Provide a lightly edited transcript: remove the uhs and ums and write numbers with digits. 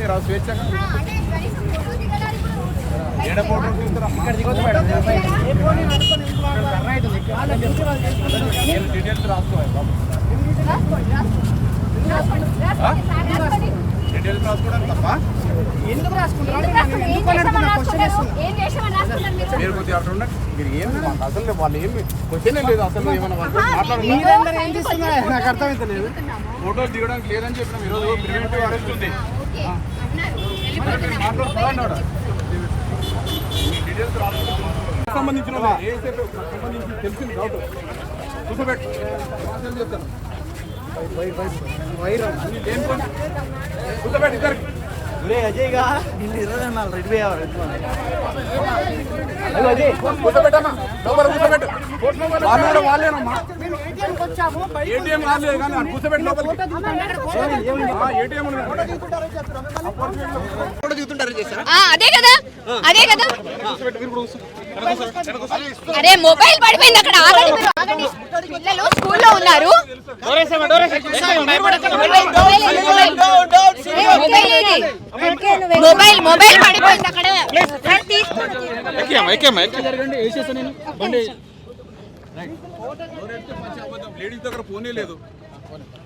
మీరు స్వేచ్ఛగా డీటెయిల్స్ రాసుకోవాలి బాబు. డీటెయిల్స్ రాసుకోవడానికి తప్ప ఎందుకు రాసుకుంటారు? మీరు కొద్దిగా అక్కడ ఉండండి. మీరు ఏమి మాకు అసలు వాళ్ళు ఏమి క్వశ్చనే లేదు. అసలు ఏమన్నా మీరందరూ ఏం చేస్తున్నారు నాకు అర్థమవుతలేదు. ఫోటోలు దిగడానికి లేదని చెప్పినాం. ఈరోజు ప్రివెంటివ్ అరెస్ట్ ఉంది. డీటెయిల్స్ సంబంధించిన సంబంధించి తెలిసింది డౌట్ కూర్చోబెట్టు చెప్తాను. కూర్చోబెట్టు ఇద్దరికి. అజయ్గా కూర్చోబెట్టమ్మా. కూర్చోబెట్టు. వాళ్ళు కూడా వాళ్ళేనమ్మా. ఏటీఎం రాలేదు కానీ కూర్చోబెట్టి లోపలికి. ఏటీఎం అదే కదా అరే మొబైల్ పడిపోయింది అక్కడ. ఆగండి పిల్లలు స్కూల్లో ఉన్నారు. మొబైల్ పడిపోయింది అక్కడ. లేడీస్ దగ్గర ఫోనే లేదు.